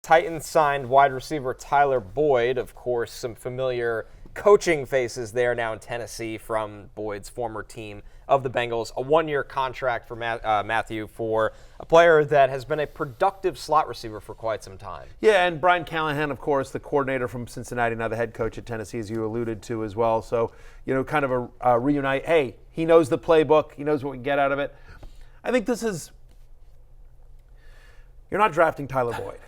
Titans signed wide receiver Tyler Boyd. Of course, some familiar coaching faces there now in Tennessee from Boyd's former team of the Bengals. A one-year contract for Matthew for a player that has been a productive slot receiver for quite some time. Yeah, and Brian Callahan, of course, the coordinator from Cincinnati, now the head coach at Tennessee, as you alluded to as well. So, kind of a reunite. Hey, he knows the playbook. He knows what we can get out of it. I think this is – you're not drafting Tyler Boyd.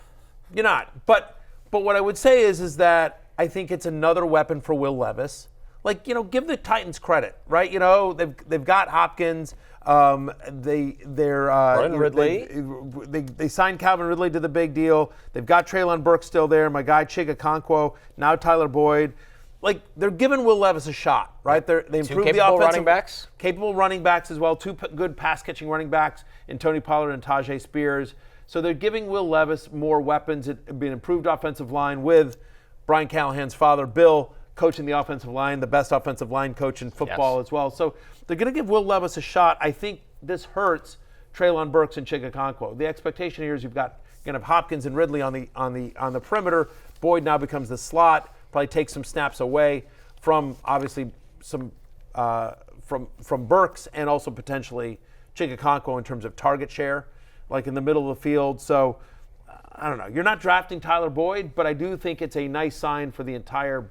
You're not. But what I would say is that I think it's another weapon for Will Levis. Like, give the Titans credit, right? They've got Hopkins. Ridley. They signed Calvin Ridley to the big deal. They've got Treylon Burks still there. My guy Chig Okonkwo. Now Tyler Boyd. Like, they're giving Will Levis a shot, right? They improved the offensive running backs. Capable running backs as well. Two good pass-catching running backs in Tony Pollard and Tajay Spears. So they're giving Will Levis more weapons. It'd be an improved offensive line with Brian Callahan's father, Bill, coaching the offensive line, the best offensive line coach in football as well. So they're going to give Will Levis a shot. I think this hurts Treylon Burks and Chig Okonkwo. The expectation here is you're going to have Hopkins and Ridley on the perimeter. Boyd now becomes the slot. Probably takes some snaps away from obviously some from Burks and also potentially Chig Okonkwo in terms of target share, like in the middle of the field. So I don't know. You're not drafting Tyler Boyd, but I do think it's a nice sign for the entire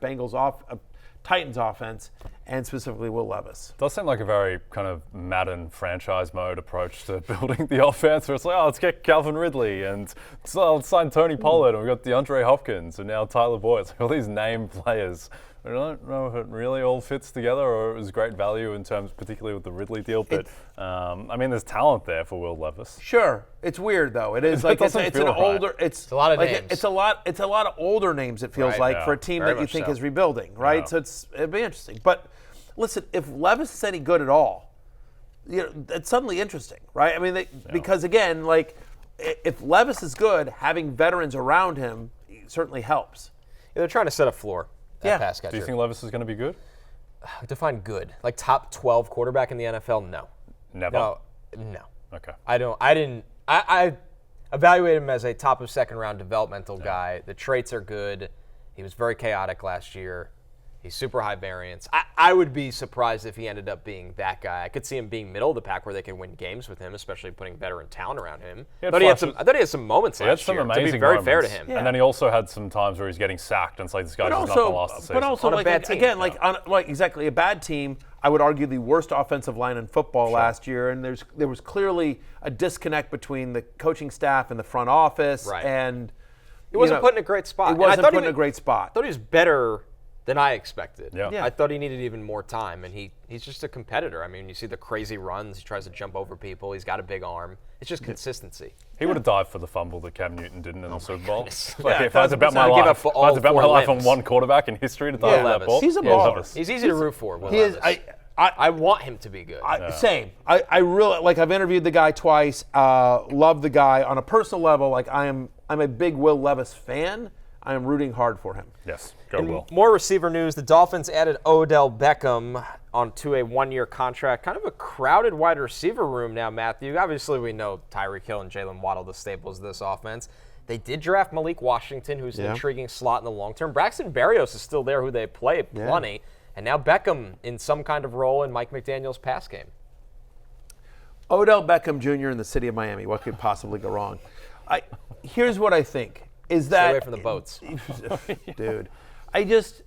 Titans offense, and specifically Will Levis. It does seem like a very kind of Madden franchise mode approach to building the offense, where it's like, let's get Calvin Ridley, and let's sign Tony Pollard, and we've got DeAndre Hopkins, and now Tyler Boyd. It's like all these name players. I don't know if it really all fits together, or it was great value in terms, particularly with the Ridley deal. But there's talent there for Will Levis. Sure, it's weird though. It is like it's an older. It's a lot of like names. It's a lot of older names. It feels like for a team that you think is rebuilding, right? So it'd be interesting. But listen, if Levis is any good at all, it's suddenly interesting, right? I mean, because again, like if Levis is good, having veterans around him certainly helps. Yeah, they're trying to set a floor. Pass catcher. Do you think Levis is going to be good? Define good. Like top 12 quarterback in the NFL? No. Never? No. Okay. I evaluate him as a top of second round developmental guy. The traits are good. He was very chaotic last year. He's super high variance. I would be surprised if he ended up being that guy. I could see him being middle of the pack where they could win games with him, especially putting veteran talent around him. I thought he had some moments last year. Amazing to be very moments. Fair to him. Yeah. And then he also had some times where he's getting sacked, and it's like this guy does nothing last season. But also, on a like bad team. Again, exactly a bad team. I would argue the worst offensive line in football last year, and there was clearly a disconnect between the coaching staff and the front office, and he wasn't put in a great spot. He wasn't put in a great spot. I thought he was better than I expected. Yeah. I thought he needed even more time, and he's just a competitor. I mean, you see the crazy runs. He tries to jump over people. He's got a big arm. It's just consistency. He would have dived for the fumble that Cam Newton didn't in the Super Bowl. If I was about my life, on one quarterback in history to dive for that ball. He's a baller. He's easy to root for. Will Levis. I want him to be good. Same. I really I've interviewed the guy twice. Love the guy on a personal level. Like I'm a big Will Levis fan. I am rooting hard for him. Yes, go Will. More receiver news. The Dolphins added Odell Beckham onto a one-year contract. Kind of a crowded wide receiver room now, Matthew. Obviously, we know Tyreek Hill and Jaylen Waddle, the staples of this offense. They did draft Malik Washington, who's an intriguing slot in the long term. Braxton Berrios is still there, who they play plenty. Yeah. And now Beckham in some kind of role in Mike McDaniel's pass game. Odell Beckham Jr. in the city of Miami. What could possibly go wrong? Here's what I think. Stay away from the boats. Dude, this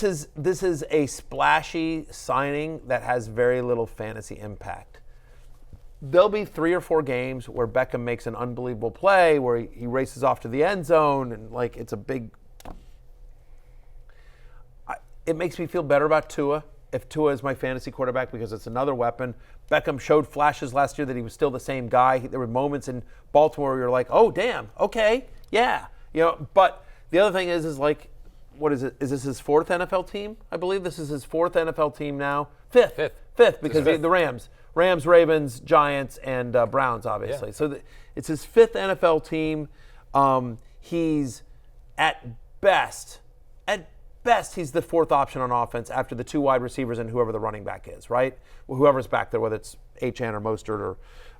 is a splashy signing that has very little fantasy impact. There'll be 3 or 4 games where Beckham makes an unbelievable play, where he races off to the end zone, and it's a big. It makes me feel better about Tua if Tua is my fantasy quarterback because it's another weapon. Beckham showed flashes last year that he was still the same guy. There were moments in Baltimore where you're like, oh, damn, okay, yeah. But the other thing is what is it? Is this his 4th NFL team? I believe this is his 4th NFL team now. Fifth because the Rams, Ravens, Giants, and Browns, obviously. Yeah. So it's his 5th NFL team. He's at best, he's the 4th option on offense after the 2 wide receivers and whoever the running back is, right? Well, whoever's back there, whether it's Achane or Mostert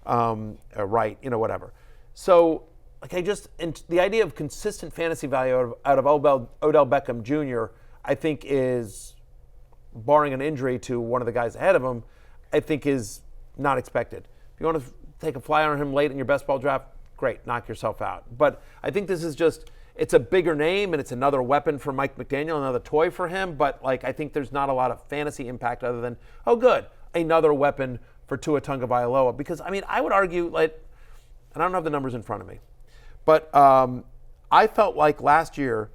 or Wright, whatever. So and the idea of consistent fantasy value out of Odell Beckham Jr., I think is, barring an injury to one of the guys ahead of him, I think is not expected. If you want to take a flyer on him late in your best ball draft, great, knock yourself out. But I think this is just, it's a bigger name and it's another weapon for Mike McDaniel, another toy for him. But I think there's not a lot of fantasy impact other than, oh good, another weapon for Tua Tagovailoa. Because I would argue, and I don't have the numbers in front of me, but I felt like last year,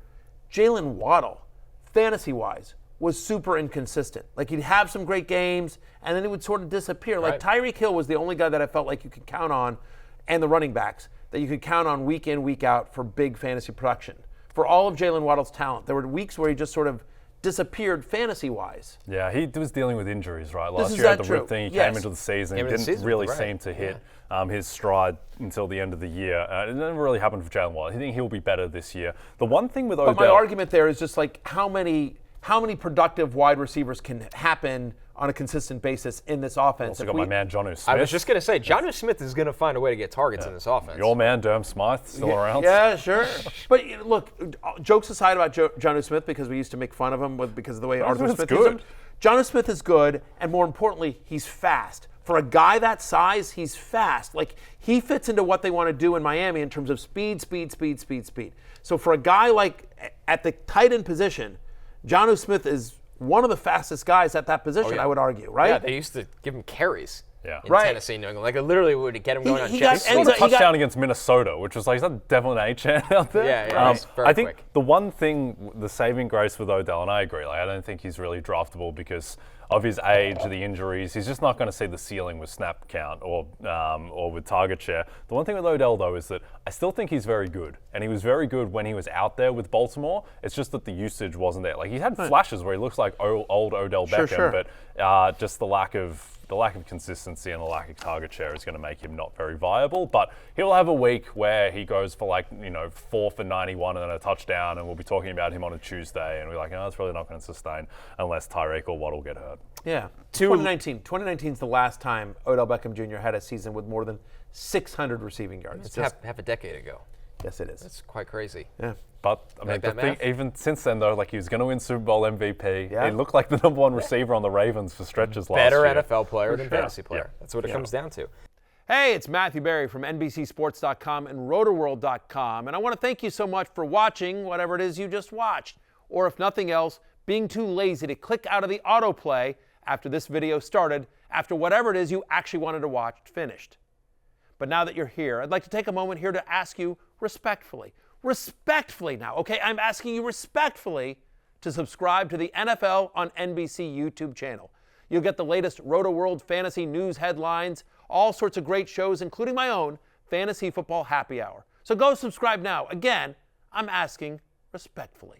Jaylen Waddle, fantasy-wise, was super inconsistent. He'd have some great games, and then he would sort of disappear. Right. Tyreek Hill was the only guy that I felt like you could count on, and the running backs, that you could count on week in, week out for big fantasy production. For all of Jaylen Waddle's talent, there were weeks where he just sort of disappeared fantasy-wise. Yeah, he was dealing with injuries, right? Last Is year that at the true? rib thing, he Yes. came into the season, Came he into the didn't season, really right. seem to hit his stride until the end of the year. It never really happened for Jaylen Waddle. I think he'll be better this year. The one thing with Odell... But my argument there is just how many productive wide receivers can happen on a consistent basis in this offense? Also got my man Jonnu Smith. I was just going to say, Jonnu Smith is going to find a way to get targets in this offense. Your man Durham Smythe still around? Yeah, sure. But look, jokes aside about Jonnu Smith, because we used to make fun of him because of the way Arthur Smith used him. Jonnu Smith is good, and more importantly, he's fast. For a guy that size, he's fast. He fits into what they want to do in Miami in terms of speed. So for a guy at the tight end position, Jonnu Smith is one of the fastest guys at that position, I would argue, right? Yeah, they used to give him carries in Right. Tennessee, New England. It literally would get him going on he jets. got- He and got a he got- touchdown against Minnesota, which was is that Devlin A-Chan out there? Yeah, he's very I think quick. the one thing, the saving grace with Odell, and I agree, I don't think he's really draftable because of his age, the injuries. He's just not going to see the ceiling with snap count or with target share. The one thing with Odell, though, is that I still think he's very good. And he was very good when he was out there with Baltimore. It's just that the usage wasn't there. He had flashes where he looks like old Odell Beckham, but just the lack of consistency and the lack of target share is going to make him not very viable. But he'll have a week where he goes for 4 for 91 and then a touchdown, and we'll be talking about him on a Tuesday, and we're like, it's really not going to sustain unless Tyreek or Waddle get hurt. Yeah. 2019 is the last time Odell Beckham Jr. had a season with more than 600 receiving yards. It's half a decade ago. Yes, it is. It's quite crazy. Yeah. But the thing, even since then, though, he was going to win Super Bowl MVP. Yeah. He looked like the number one receiver on the Ravens for stretches last Better year. NFL player than fantasy player. Yeah. That's what it comes down to. Hey, it's Matthew Berry from NBCSports.com and RotoWorld.com, and I want to thank you so much for watching whatever it is you just watched, or if nothing else, being too lazy to click out of the autoplay after this video started, after whatever it is you actually wanted to watch finished. But now that you're here, I'd like to take a moment here to ask you respectfully now, okay? I'm asking you respectfully to subscribe to the NFL on NBC YouTube channel. You'll get the latest Roto World fantasy news headlines, all sorts of great shows, including my own Fantasy Football Happy Hour. So go subscribe now. Again, I'm asking respectfully.